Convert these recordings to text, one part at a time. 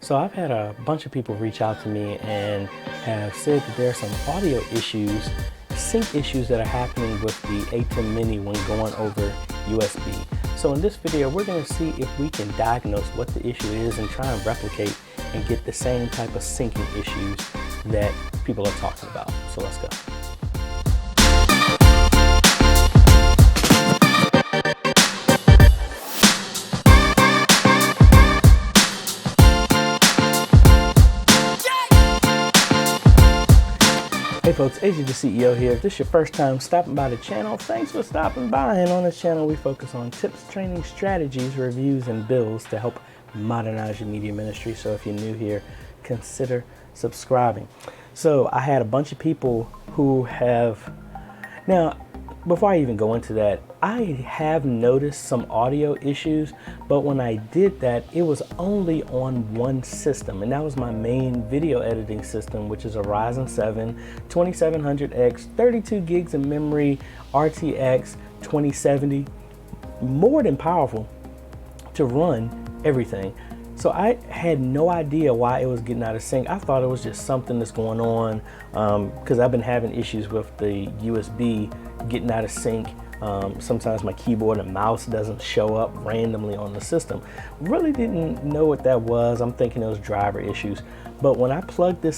So I've had a bunch of people reach out to me and have said that there are some audio issues, sync issues that are happening with the ATEM Mini when going over USB. So in this video, we're going to see if we can diagnose what the issue is and try and replicate and get the same type of syncing issues that people are talking about. So let's go. Hey folks, AJaytheCEO here. If this is your first time stopping by the channel, thanks for stopping by. And on this channel, we focus on tips, training, strategies, reviews, and builds to help modernize your media ministry. So if you're new here, consider subscribing. So I had a bunch of people who have, now, before I even go into that, I have noticed some audio issues, but when I did that, it was only on one system, and that was my main video editing system, which is a Ryzen 7 2700X, 32 gigs of memory, RTX 2070, more than powerful to run everything. So I had no idea why it was getting out of sync. I thought it was just something that's going on because I've been having issues with the USB getting out of sync. Sometimes my keyboard and mouse doesn't show up randomly on the system. Really didn't know what that was. I'm thinking it was driver issues. But when I plugged the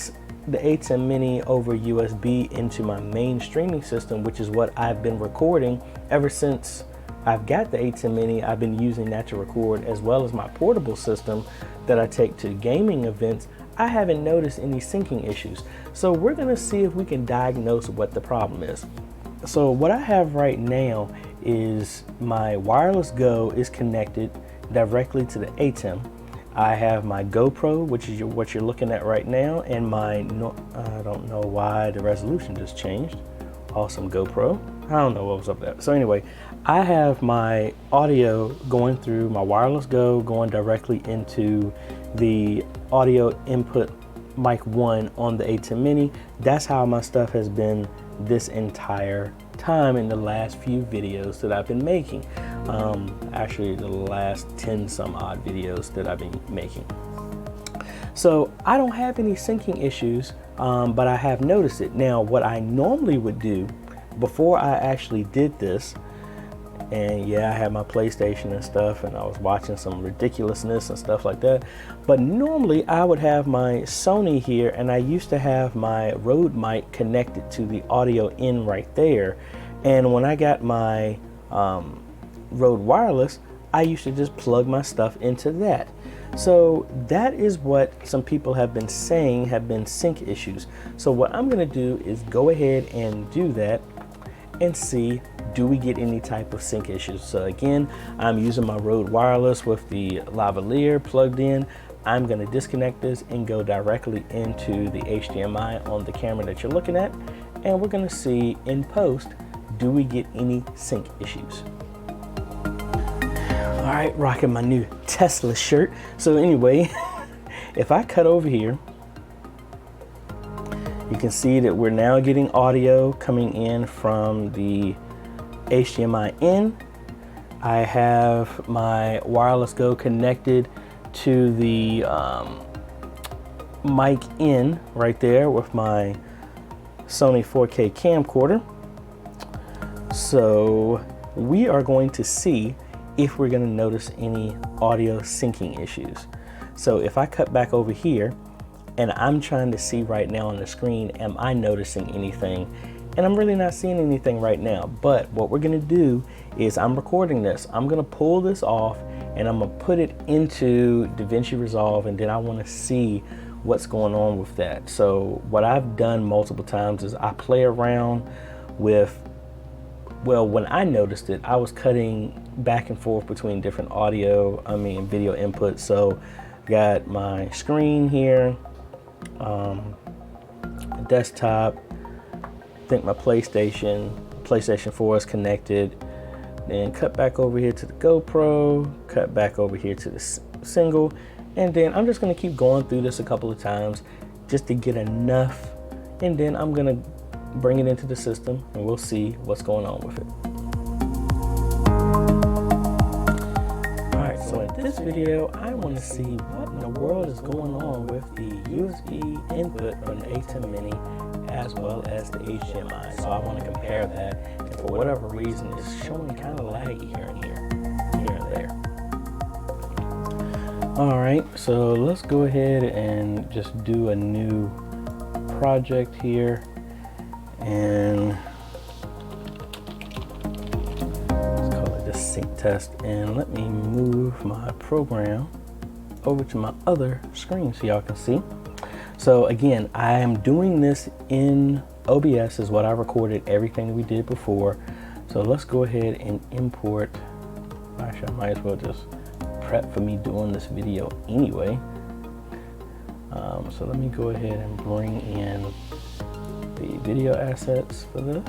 ATEM Mini over USB into my main streaming system, which is what I've been recording ever since I've got the ATEM Mini, I've been using that to record, as well as my portable system that I take to gaming events. I haven't noticed any syncing issues. So we're gonna see if we can diagnose what the problem is. So what I have right now is my wireless Go is connected directly to the ATEM. I have my GoPro, which is what you're looking at right now, and I don't know why the resolution just changed. Awesome GoPro. I don't know what was up there. So anyway, I have my audio going through my wireless Go, going directly into the audio input mic 1 on the ATEM Mini. That's how my stuff has been this entire time in the last few videos that I've been making. Actually, the last 10 some odd videos that I've been making. So I don't have any syncing issues, but I have noticed it. Now, what I normally would do before I actually did this, and yeah, I had my PlayStation and stuff, and I was watching some ridiculousness and stuff like that. But normally I would have my Sony here, and I used to have my Rode mic connected to the audio in right there. And when I got my Rode wireless, I used to just plug my stuff into that. So that is what some people have been saying have been sync issues. So what I'm gonna do is go ahead and do that and see, do we get any type of sync issues? So again, I'm using my Rode wireless with the lavalier plugged in. I'm gonna disconnect this and go directly into the HDMI on the camera that you're looking at. And we're gonna see in post, do we get any sync issues? All right, rocking my new Tesla shirt. So anyway, if I cut over here, you can see that we're now getting audio coming in from the HDMI in. I have my wireless Go connected to the mic in right there with my Sony 4K camcorder. So we are going to see if we're going to notice any audio syncing issues. So if I cut back over here, and I'm trying to see right now on the screen, am I noticing anything? And I'm really not seeing anything right now. But what we're gonna do is, I'm recording this. I'm gonna pull this off and I'm gonna put it into DaVinci Resolve, and then I wanna see what's going on with that. So what I've done multiple times is I play around with, well, when I noticed it, I was cutting back and forth between different video inputs. So got my screen here, desktop, I think my PlayStation 4 is connected, then cut back over here to the GoPro, cut back over here to the single, and then I'm just gonna keep going through this a couple of times just to get enough, and then I'm gonna bring it into the system and we'll see what's going on with it. All right, so at this video, I want to see what in the world is going on with the USB input from the ATEM Mini as well as the HDMI. So I want to compare that, and for whatever reason, it's showing kind of laggy here and there. All right, so let's go ahead and just do a new project here, and let's call it the sync test, and let me move my program over to my other screen so y'all can see. So again, I am doing this in OBS, is what I recorded everything that we did before. So let's go ahead and import. Actually, I might as well just prep for me doing this video anyway. So let me go ahead and bring in the video assets for this.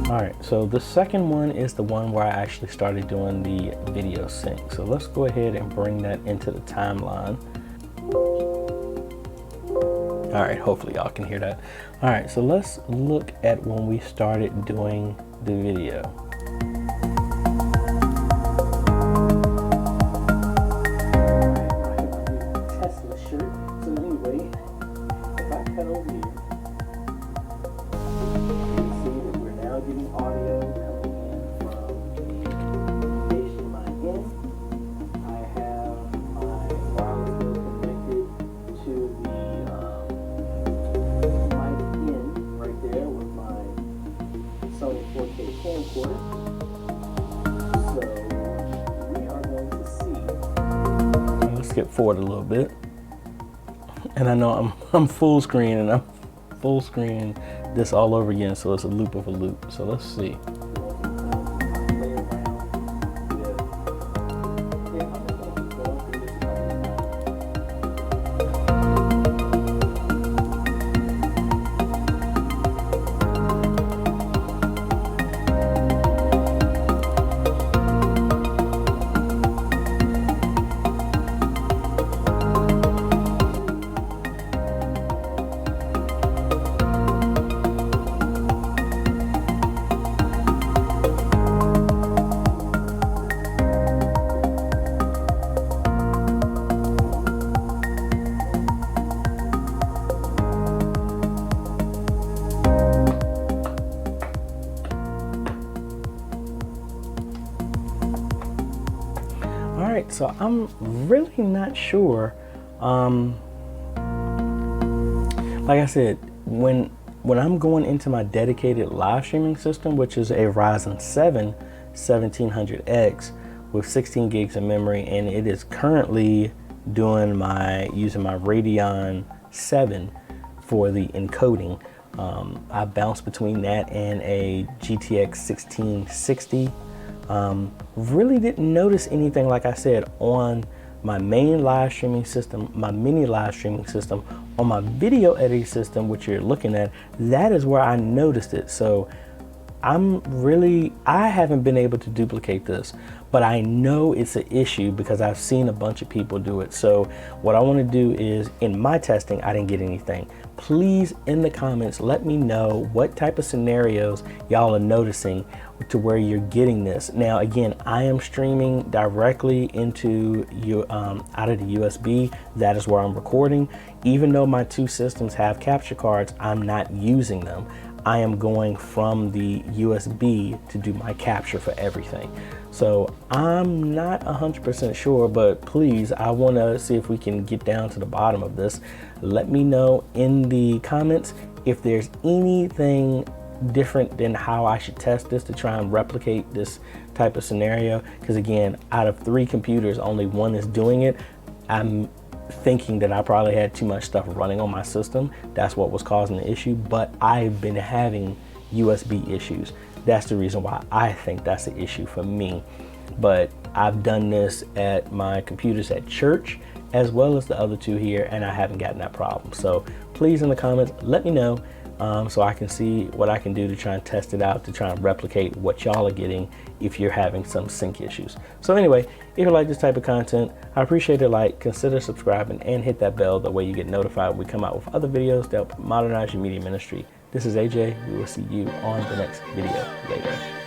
All right, so the second one is the one where I actually started doing the video sync. So let's go ahead and bring that into the timeline. All right, hopefully y'all can hear that. All right, so let's look at when we started doing the video. Tesla shirt. So anyway, if I cut over here, getting audio coming in from the HDMI in. I have my wireless bill connected to the mic in right there with my Sony 4K camcorder. So we are going to see. Let's skip forward a little bit. And I know I'm full screen, and I'm full screen this all over again, so it's a loop of a loop. So let's see. Alright, so I'm really not sure. Like I said, when I'm going into my dedicated live streaming system, which is a Ryzen 7 1700X with 16 gigs of memory, and it is currently doing using my Radeon 7 for the encoding. I bounce between that and a GTX 1660. Really didn't notice anything, like I said, on my main live streaming system, my mini live streaming system. On my video editing system, which you're looking at, that is where I noticed it. So I haven't been able to duplicate this, but I know it's an issue because I've seen a bunch of people do it. So what I want to do is, in my testing, I didn't get anything. Please, in the comments, let me know what type of scenarios y'all are noticing to where you're getting this. Now, again, I am streaming directly into out of the USB. That is where I'm recording. Even though my two systems have capture cards, I'm not using them. I am going from the USB to do my capture for everything. So I'm not 100% sure, but please, I want to see if we can get down to the bottom of this. Let me know in the comments if there's anything different than how I should test this to try and replicate this type of scenario. Because again, out of 3 computers, only one is doing it. I'm thinking that I probably had too much stuff running on my system. That's what was causing the issue, but I've been having USB issues. That's the reason why I think that's the issue for me. But I've done this at my computers at church as well as the other 2 here, and I haven't gotten that problem. So please, in the comments, let me know so I can see what I can do to try and test it out, to try and replicate what y'all are getting if you're having some sync issues. So anyway, if you like this type of content, I appreciate a like, consider subscribing, and hit that bell. That way you get notified when we come out with other videos that help modernize your media ministry. This is AJ. We will see you on the next video later.